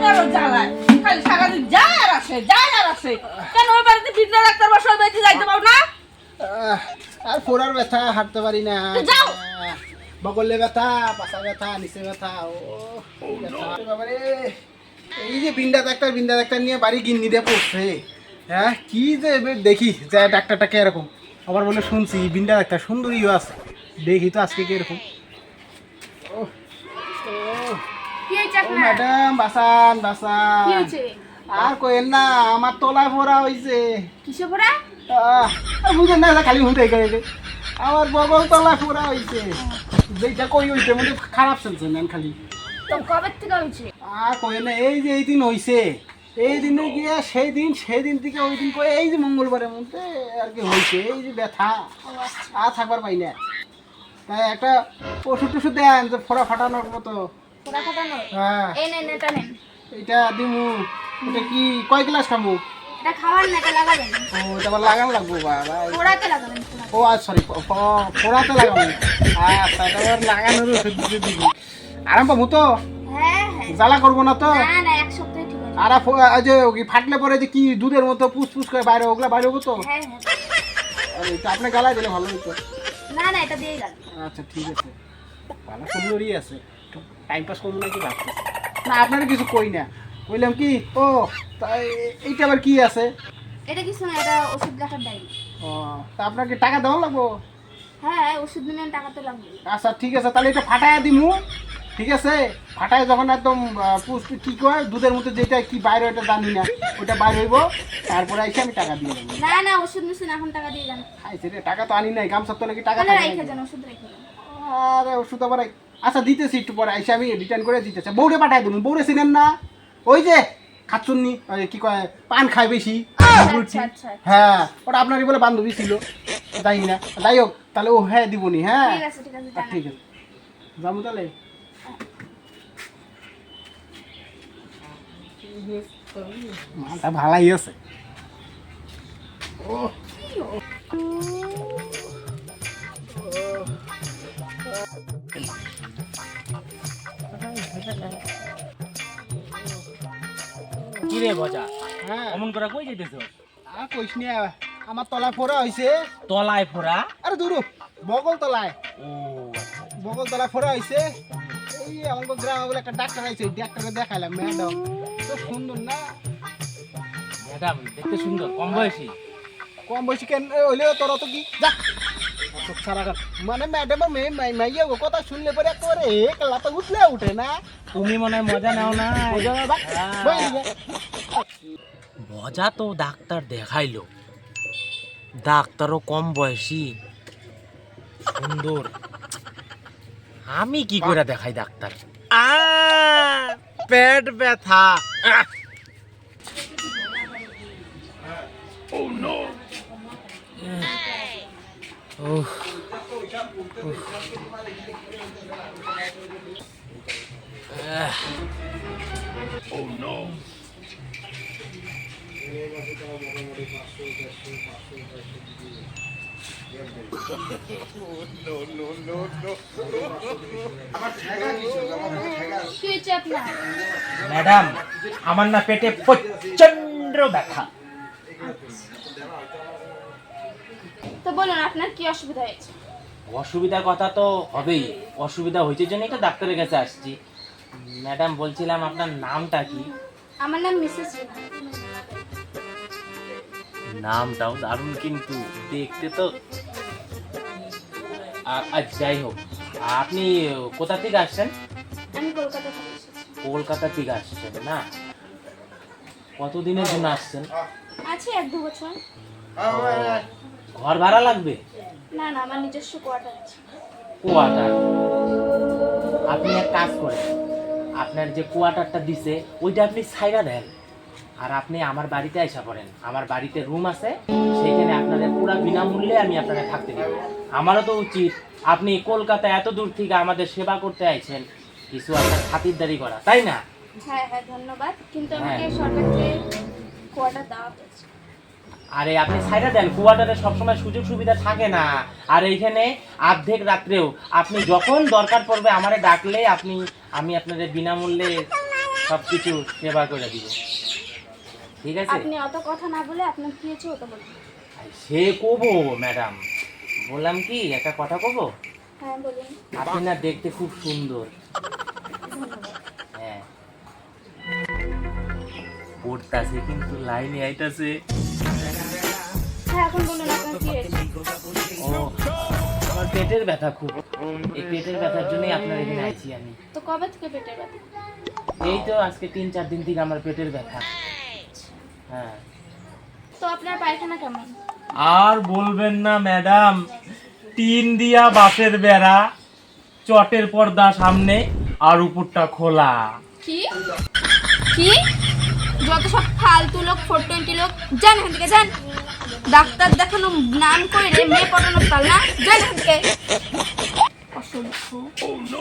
বড় জ্বালায় খালি সারাদিন যায় আর আসে কেন ওই বাড়িতে বৃদ্ধ ডাক্তার বসে ওই বাড়িতে যাইতে পারো না আর ফোড়ার ব্যথা হাঁটতে পারি না তো যাও। বগলে ব্যথা পাশা ব্যথা নিচে ব্যথা ও ব্যথা বাবারে এই যে বিন্দা ডাক্তার নিয়ে বাড়ি গিন্নি দিয়ে পড়ছে হ্যাঁ কি যে এবার দেখি যে ডাক্তারটাকে এরকম আবার বলে শুনছি বিন্দা ডাক্তার সুন্দরীও আছে দেখি তো আজকে কি এরকম ও কি হয়েছে ও আপনার? ম্যাডাম বাসান কি হয়েছে? আর কোয়েন না আমার তলায় ফোড়া হয়েছে কিসে পড়া? বুঝেন না খালি হুঁটে গেছে আমার বগল তলায় ফোড়া হয়েছে যেটা কই হইছে মধ্যে খারাপ চলছে না খালি তো কবে থেকে হয়েছে? আর কই না এই যে এই দিন হইছে এই দিনে গিয়ে সেই দিন থেকে ওই দিন করে এই যে মঙ্গলবারের মধ্যে আর কি হয়েছে এই যে ব্যথা আর থাকবার পাই না তাই একটা ওষুধ টষুধ দেন যে ফোড়া ফাটানোর মতো পড়া ফাটানো? হ্যাঁ এই নেন, এটা নেন। এটা দিমু এটা কি কয় গ্লাস খাবো এটা খাওয়ার না, এটা লাগাবেন। ও এটা আবার লাগান লাগবো বাবা পোড়াতে লাগাবেন, পোড়াতে। ও আজ সরি ফোড়াতে লাগাবো আচ্ছা এটা আবার লাগানোর ওষুধ দিতে দিবি আরাম পাবো তো হ্যাঁ হ্যাঁ। জ্বালা করবো না তো না না, এক সপ্তাহে ঠিক হয়ে যাবে। আর ওই যে ওই ফাটলে পরে যে কি দুধের মতো পুস করে বাইরে ওগুলা বাইরে হবো তো হ্যাঁ হ্যাঁ। আর এটা আপনি গালায় দিলে ভালো হতো না না, এটা দিয়েই লাগবে। আচ্ছা ঠিক আছে ভালো সুন্দরই আছে টাইম পাস করবো নাকি ভাবতেছি না আপনারা কিছু কই না কইলাম কি ও তাই এইটা আবার কি আছে এটা কিছু না, এটা ওষুধ লেখার ডায়েরি। ও তা আপনাকে টাকা দেওয়া লাগবো হ্যাঁ, ওষুধ নিলেন, টাকা তো লাগবে। আচ্ছা ঠিক আছে তাহলে এটা ফাটায় দিমু ঠিক আছে ফাটায় যখন একদম কি কয় দুধের মতো যেটা কি বাইরে ওটা জানি না ওটা বাইরে হইব তারপরে এসে আমি টাকা দিয়ে দেবো না না, ওষুধ নিছেন, এখন টাকা দিয়ে যান। খাইছে রে টাকা তো আনি নাই গামছা তো নাকি টাকা তাহলে থাকে রেখে নাকি? যান, ওষুধ রেখে যান। আরে ওষুধ আবার আচ্ছা দিতেছি একটু পরে এসে আমি রিটার্ন করে দিতেছি বউরে পাঠাই দেবো বউরে চিনেন না ওই যে খাচ্ছুন্নি কি কয় পান খায় বেশি আচ্ছা আচ্ছা। হ্যাঁ ওটা আপনারই বলে বান্ধবী ছিল যাই না যাই হোক তাহলে ও হ্যাঁ দিবনি হ্যাঁ ঠিক আছে ঠিক আছে, জানান। ঠিক আছে যাবো তাহলে মালটা ভালাই আছে কি রে বজা হ্যাঁ অমন করে কই যাইতেছ? আর কইস নি আমার তলা ফোড়া হয়েছে তলায় ফোড়া? আরে দূর বগল তলায় ও আচ্ছা। বগল তলা ফোড়া হয়েছে এই আমার গ্রামে বলে একটা ডাক্তার আছে ডাক্তারকে দেখাইলাম ম্যাডাম তো সুন্দর না ম্যাডাম দেখতে সুন্দর, কম বয়সী। কম বয়সী কেন হইলেও তোর তো কি যা সারা মানে ম্যাডামের মেয়ে মাইয়া ও কথা শুনলে পরে একেবারে একলা তো উঠলে উঠে না তুমি মনে হয় মজা নাও না? ওই জন্য বাক, বই দিকে। মজা তো ডাক্তার দেখাইলো, ডাক্তারও কম বয়সী সুন্দর, আমি কি করে দেখাই ডাক্তার? পেট ব্যথা। ওহ কি হয়েছে আপনার? ম্যাডাম আমার না পেটে প্রচন্ড ব্যথা। তো বলুন, আপনার কি অসুবিধা হয়েছে? অসুবিধার কথা তো হবেই, অসুবিধা হয়েছে জন্যই তো ডাক্তারের কাছে আসছি। ম্যাডাম বলছিলাম আপনার নামটা কি? আমার নাম মিসেস রিনা। নামটাও দারুণ কিন্তু দেখতে তো। যাই হোক, আপনি কোথা থেকে আসছেন? আমি কলকাতা থেকে এসেছি। কলকাতা থেকে আসছেন না? কতদিনের জন্য আসছেন? আছি 1-2 বছর। ঘর ভাড়া লাগবে? না না, আমার নিজস্ব কোয়ার্টার আছে। কোয়ার্টার? আপনি এক কাজ করেন, আপনার যে কোয়ার্টারটা দিছে ওইটা আপনি ছাইরা দেন, আর আপনি আমার বাড়িতে আইসা পড়েন। আমার বাড়িতে রুম আছে, সেইখানে আপনাদের পুরো বিনামূল্যে আমি আপনাদের থাকতে দেব। আমারও তো উচিত, আপনি কলকাতা এত দূর থেকে আমাদের সেবা করতে আইছেন, কিছু আপনার খাতিরদারি করা, তাই না? হ্যাঁ হ্যাঁ, ধন্যবাদ, কিন্তু আমাকে হ্যাঁ। সরকার থেকে কোয়ার্টার দেওয়া হয়েছে। আরে আপনি ছাইরা দেন, কোয়ার্টারে সবসময় সুযোগ সুবিধা থাকে না। আর এইখানে অর্ধেক রাত্রেও আপনি যখন দরকার পড়বে আমারে ডাকলে আমি আপনাদের বিনামূল্যে সবকিছু সেবা করে দিব, ঠিক আছে? আপনি অত কথা না বলে আপনার কি হয়েছে ওটা বলুন। সে কবো ম্যাডাম, বললাম কি একটা কথা কবো? হ্যাঁ বলুন। আপনি না দেখতে খুব সুন্দর। হ্যাঁ, পড়তাছে কিন্তু লাইনে আইতাছে। হ্যাঁ এখন বলুন আপনার কি হয়েছে। ও, আমার পেটের ব্যথা খুব। এই পেটের ব্যথার জন্যই আপনার এখানে আইছি আমি। তো কবে থেকে পেটের ব্যথা? এই তো আজকে 3-4 দিন থেকে আমার পেটের ব্যথা। হ্যাঁ। তো আপনার পায়খানা কেমন? আর বলবেন না ম্যাডাম, টিন দিয়া বাসের বেড়া, চটের পর্দা সামনে আর উপরটা খোলা। কি কি যত সব ফালতু লোক 420 লোক যান এখান থেকে যান। ডাক্তার দেখানো নাম করে মেয়ে পটানো পাল না, যান এখান থেকে। অসভ্য।